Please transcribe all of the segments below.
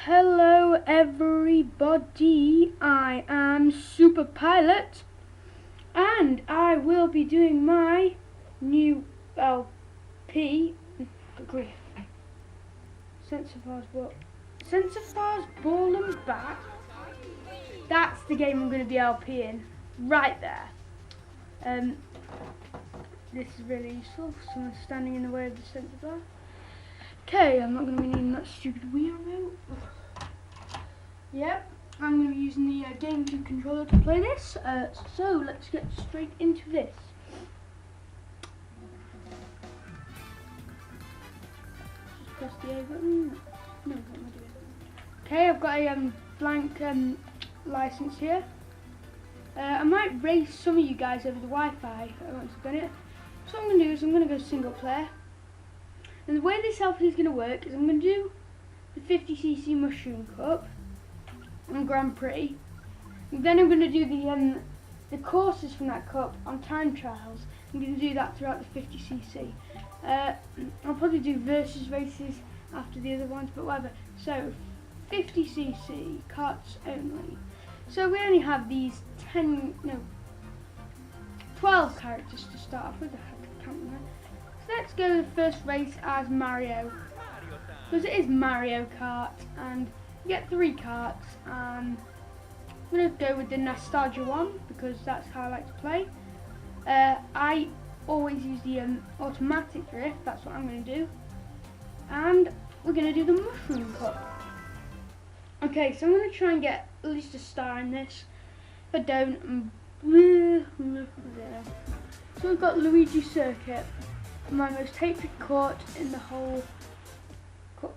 Hello everybody, I am Super Pilot and I will be doing my new LP Sensifiers Ball and Bat. That's the game I'm going to be LPing right there. This is really useful for someone standing in the way of the Sensifier. Okay, I'm not going to be needing that stupid Wii remote. Yep, I'm going to be using the GameCube controller to play this. So let's get straight into this. Just press the A button. No, I'm not doing it. Okay, I've got a blank license here. I might race some of you guys over the Wi-Fi once I've done it. So what I'm going to do is I'm going to go single player. And the way this LP is going to work is I'm going to do the 50cc Mushroom Cup on Grand Prix. And then I'm going to do the courses from that cup on time trials. I'm going to do that throughout the 50cc. I'll probably do versus races after the other ones, but whatever. So 50cc karts only. So we only have these 12 characters to start off with. I can't remember. So let's go the first race as Mario, because it is Mario Kart, and you get 3 karts. I'm going to go with the nostalgia one because that's how I like to play. I always use the automatic drift. That's what I'm going to do, and we're going to do the Mushroom Cup. Okay, so I'm going to try and get at least a star in this. If I don't, so we've got Luigi Circuit, my most hated court in the whole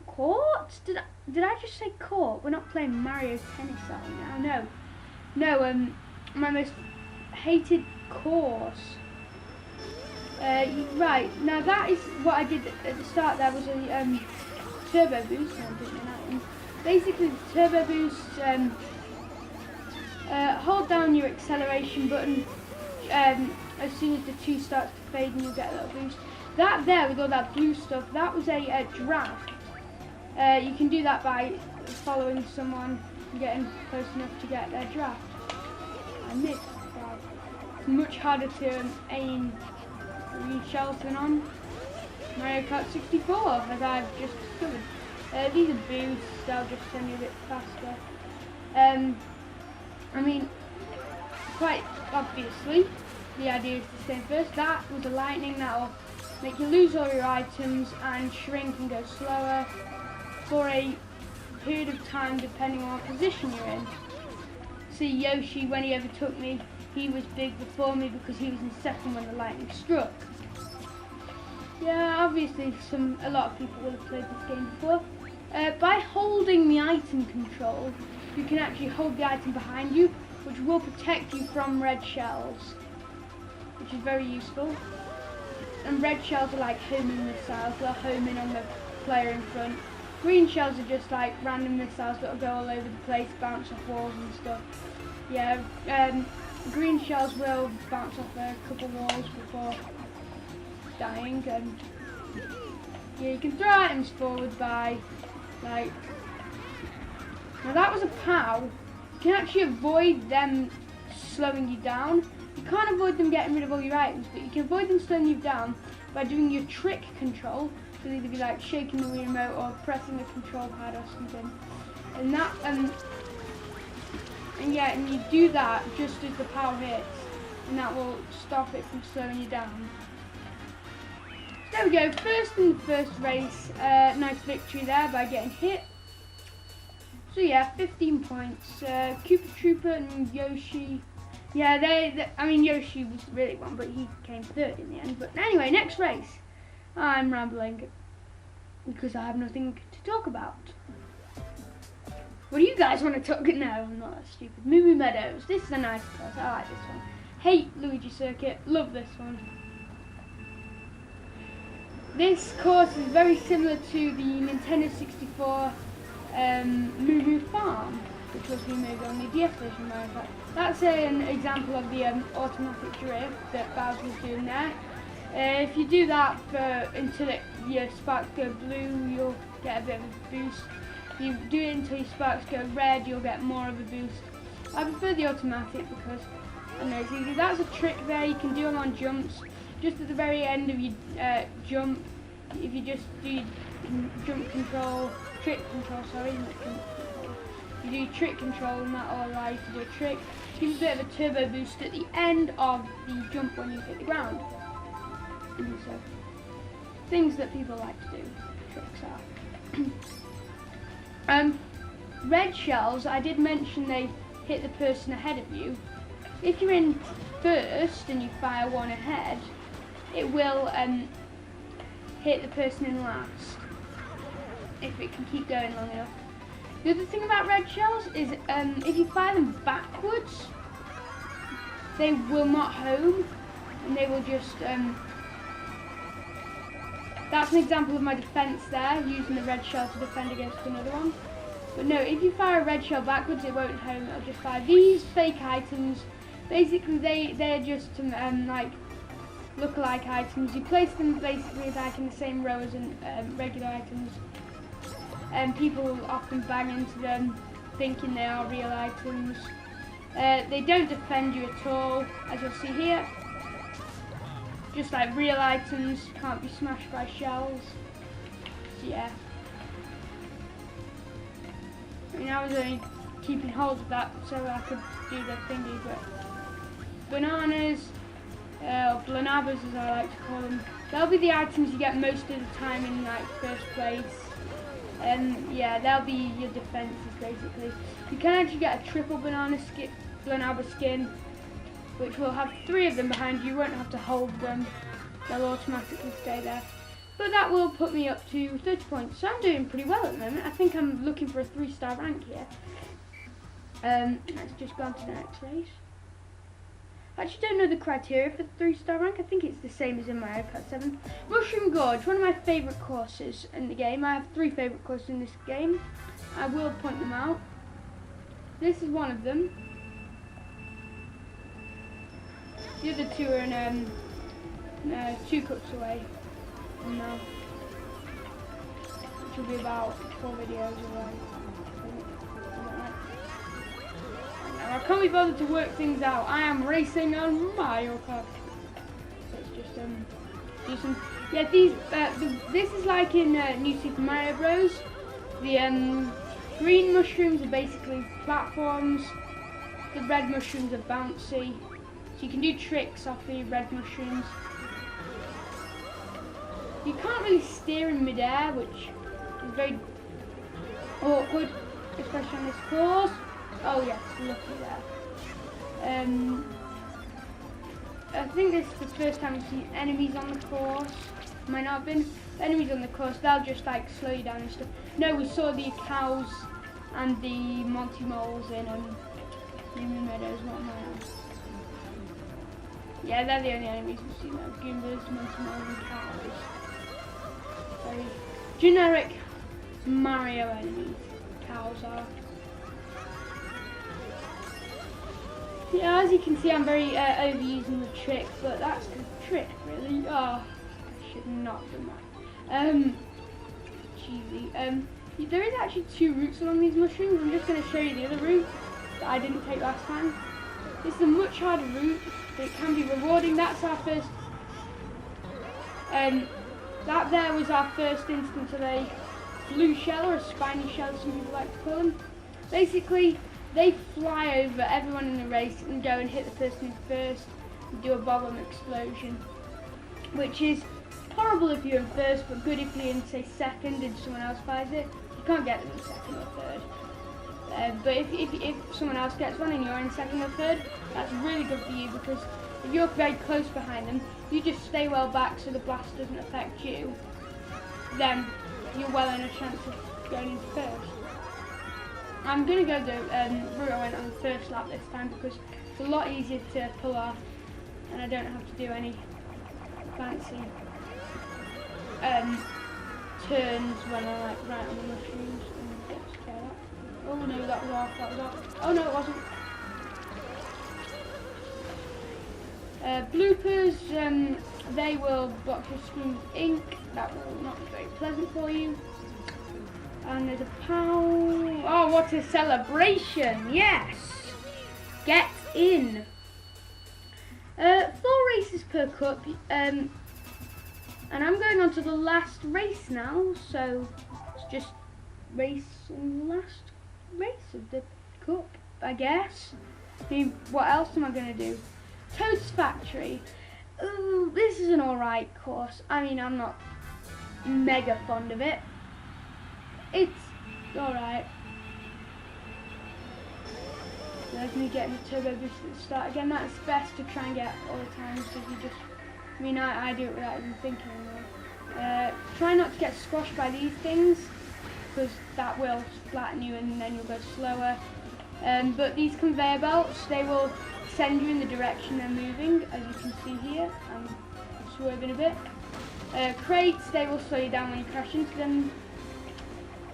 court. Did I just say court? We're not playing Mario Tennis, are we now? No, my most hated course. Right, now that is what I did at the start. There was a turbo boost. No, I'm doing that one. Basically, the turbo boost. Hold down your acceleration button as soon as the 2 starts to fade, and you get a little boost. That there with all that blue stuff, that was a draft. You can do that by following someone and getting close enough to get their draft. I missed. Wow. It's much harder to aim shells than on Mario Kart 64, as I've just discovered. These are boosts, they'll just send you a bit faster. I mean, quite obviously, the idea is to stay first. That was a lightning that'll make you lose all your items and shrink and go slower for a period of time depending on what position you're in. See, Yoshi, when he overtook me, he was big before me because he was in second when the lightning struck. Yeah, obviously a lot of people will have played this game before. By holding the item control, you can actually hold the item behind you, which will protect you from red shells, which is very useful. And red shells are like homing missiles, they'll home in on the player in front. Green shells are just like random missiles that'll go all over the place, bounce off walls and stuff. Yeah, green shells will bounce off a couple walls before dying. Yeah, you can throw items forward by, like, now that was a POW. You can actually avoid them slowing you down. You can't avoid them getting rid of all your items, but you can avoid them slowing you down by doing your trick control. So either be like shaking the Wii remote or pressing the control pad or something. And that, and you do that just as the POW hits, and that will stop it from slowing you down. There we go, first in the first race, nice victory there by getting hit. So yeah, 15 points. Koopa Trooper and Yoshi. Yeah, I mean, Yoshi was really one, but he came third in the end. But anyway, next race. I'm rambling because I have nothing to talk about. What do you guys want to talk? No, I'm not that stupid. Moo Moo Meadows. This is a nice course. I like this one. Hate Luigi Circuit. Love this one. This course is very similar to the Nintendo 64 Moo Moo Farm, which was removed on the DS version of Mario Kart. That's an example of the automatic drift that Bowser was doing there. If you do that until your sparks go blue, you'll get a bit of a boost. If you do it until your sparks go red, you'll get more of a boost. I prefer the automatic because I know it's easy. That's a trick there, you can do them on jumps. Just at the very end of your jump, if you just do your trick control, sorry, not jump control. You do your trick control and that will allow you to do a trick. Gives a bit of a turbo boost at the end of the jump when you hit the ground. And so, things that people like to do, tricks are. Red shells, I did mention they hit the person ahead of you. If you're in first and you fire one ahead, it will hit the person in last, if it can keep going long enough. The other thing about red shells is if you fire them backwards, they will not home, and they will just, that's an example of my defense there, using the red shell to defend against another one. But no, if you fire a red shell backwards, it won't home, it'll just fire these fake items. Basically, they're just like look-alike items. You place them basically like in the same row as in regular items. And people often bang into them, thinking they are real items. They don't defend you at all, as you'll see here. Just like real items, can't be smashed by shells. So yeah. I mean, I was only keeping hold of that so I could do the thingy, but bananas, or blanabas as I like to call them, they'll be the items you get most of the time in like first place. Yeah, they'll be your defenses basically. You can actually get a triple banana blanaba skin, which will have 3 of them behind you. You won't have to hold them, they'll automatically stay there. But that will put me up to 30 points, so I'm doing pretty well at the moment. I think I'm looking for a 3-star rank here. Let's just go on to the next race. I actually don't know the criteria for the 3-star rank. I think it's the same as in my Kart 7. Mushroom Gorge, one of my favourite courses in the game. I have 3 favourite courses in this game. I will point them out. This is one of them. The other 2 are in 2 cups away. No. Which will be about 4 videos away. I can't be bothered to work things out. I am racing on Mario Kart. So it's just do some. Yeah, these. This is like in New Super Mario Bros. The green mushrooms are basically platforms. The red mushrooms are bouncy, so you can do tricks off the red mushrooms. You can't really steer in midair, which is very awkward, especially on this course. Oh yes, lucky there. I think this is the first time we've seen enemies on the course. Might not have been. Enemies on the course, they'll just like slow you down and stuff. No, we saw the cows and the Monty moles in Moo Moo Meadows, not mine. Yeah, they're the only enemies we've seen though. Goombas, Monty moles and cows. Very generic Mario enemies, cows are. Yeah, as you can see, I'm very overusing the trick, but that's the trick, really. Oh, I should not have done that. Cheesy. There is actually 2 routes along these mushrooms. I'm just going to show you the other route that I didn't take last time. It's a much harder route, but it can be rewarding. That's our first. That there was our first instance of a blue shell, or a spiny shell, some people like to call them. Basically, they fly over everyone in the race and go and hit the person in first and do a bomb explosion, which is horrible if you're in first, but good if you're in, say, second and someone else fires it. You can't get them in second or third. But if someone else gets one and you're in second or third, that's really good for you, because if you're very close behind them, you just stay well back so the blast doesn't affect you, then you're well in a chance of going in first. I'm going to go the route I went on the first lap this time, because it's a lot easier to pull off and I don't have to do any fancy turns when I'm like right on the mushrooms and get scared up. Oh no, that was off. Oh no, it wasn't. Bloopers, they will block your screen with ink. That will not be very pleasant for you. And there's a pound. Oh, what a celebration! Yes! Get in! 4 races per cup, and I'm going on to the last race now, so it's just race on the last race of the cup, I guess. I mean, what else am I going to do? Toad's Factory. Ooh, this is an alright course. I mean, I'm not mega fond of it. It's alright. There's me getting the turbo boost at the start. Again, that's best to try and get all the time, so you just, I mean, I do it without even thinking anymore. Try not to get squashed by these things, because that will flatten you and then you'll go slower. But these conveyor belts, they will send you in the direction they're moving, as you can see here. I'm swerving a bit. Crates, they will slow you down when you crash into them.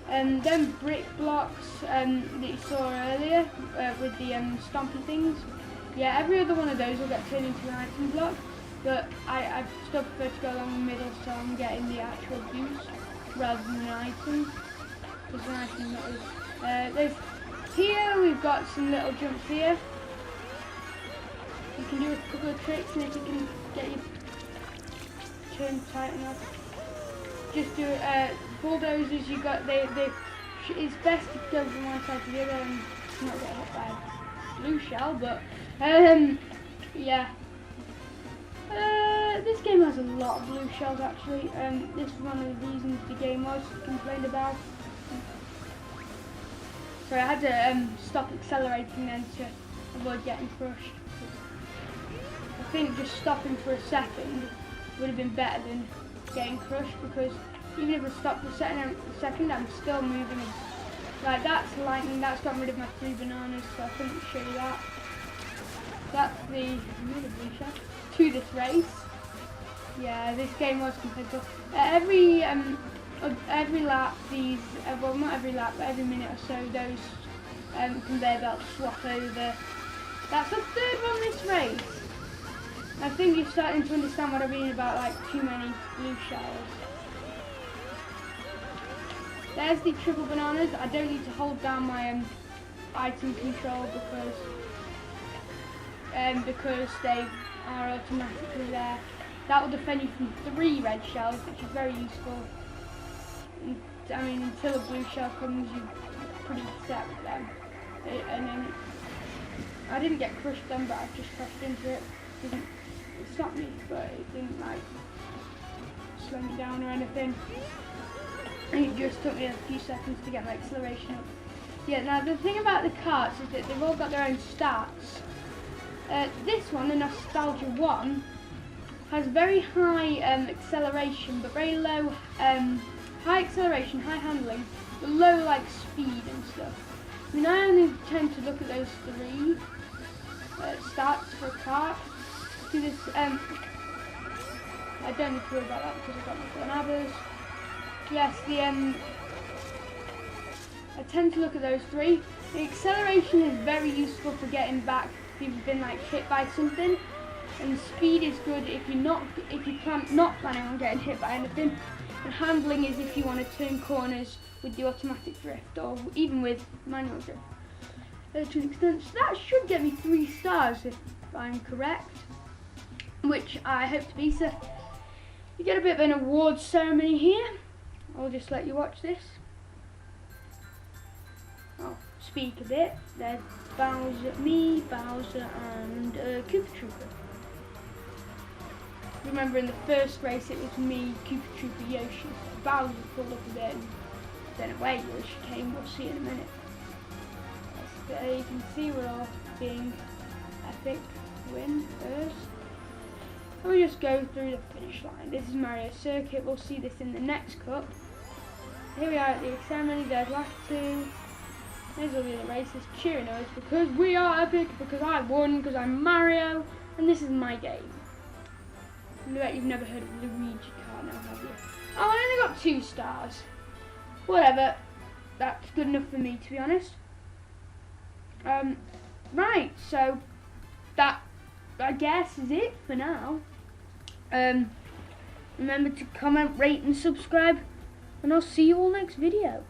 Then brick blocks that you saw earlier with the stompy things. Yeah, every other one of those will get turned into an item block, but I still prefer to go along the middle, so I'm getting the actual boost rather than an item. Because an item there's here we've got some little jumps here. You can do a couple of tricks, and if you can get your turn tight enough. Just do bulldozers. You got it's best to go from one side to the other and not get hit by a blue shell. But yeah, this game has a lot of blue shells actually. This is one of the reasons the game was complained about. So I had to stop accelerating then to avoid getting crushed. I think just stopping for a second would have been better than getting crushed, because even if I stop for a second, I'm still moving. Like, that's lightning, that's gotten rid of my 3 bananas, so I couldn't show you that. That's the blue shell to this race. Yeah, this game was competitive. Every lap, these well, not every lap, but every minute or so, those conveyor belts swap over. That's the 3rd one this race. I think you're starting to understand what I mean about like too many blue shells. There's the triple bananas. I don't need to hold down my item control because they are automatically there. That will defend you from 3 red shells, which is very useful. I mean, until a blue shell comes, you're pretty set with them. And then I didn't get crushed then, but I just crashed into it. It stopped me, but it didn't like slow me down or anything. It just took me a few seconds to get my acceleration up. Yeah, now the thing about the karts is that they've all got their own stats. This one, the Nostalgia 1, has very high acceleration, but very low, high acceleration, high handling, but low like speed and stuff. I mean, I only tend to look at those 3 stats for a kart. Do this, I don't need to worry about that because I've got my bananas. Yes, I tend to look at those 3. The acceleration is very useful for getting back if you've been like hit by something, and speed is good if you're not planning on getting hit by anything. And handling is if you want to turn corners with the automatic drift or even with manual drift. To an extent, so that should get me 3 stars if I'm correct, which I hope to be. So you get a bit of an awards ceremony here. I'll just let you watch this. I'll speak a bit. There's Bowser, me, Bowser, and Koopa Trooper. Remember in the first race it was me, Koopa Trooper, Yoshi. Bowser pulled up a bit, and then away Yoshi came. We'll see in a minute. There you can see we're all being epic winners. And we just go through the finish line. This is Mario Circuit. We'll see this in the next cup. Here we are at the ceremony. There's last 2. There's all the other races cheering us because we are epic, because I won, because I'm Mario, and this is my game. I bet you've never heard of Luigi Circuit now, have you? Oh, I only got 2 stars. Whatever. That's good enough for me, to be honest. Right, so that, I guess, is it for now. Remember to comment, rate and subscribe, and I'll see you all next video.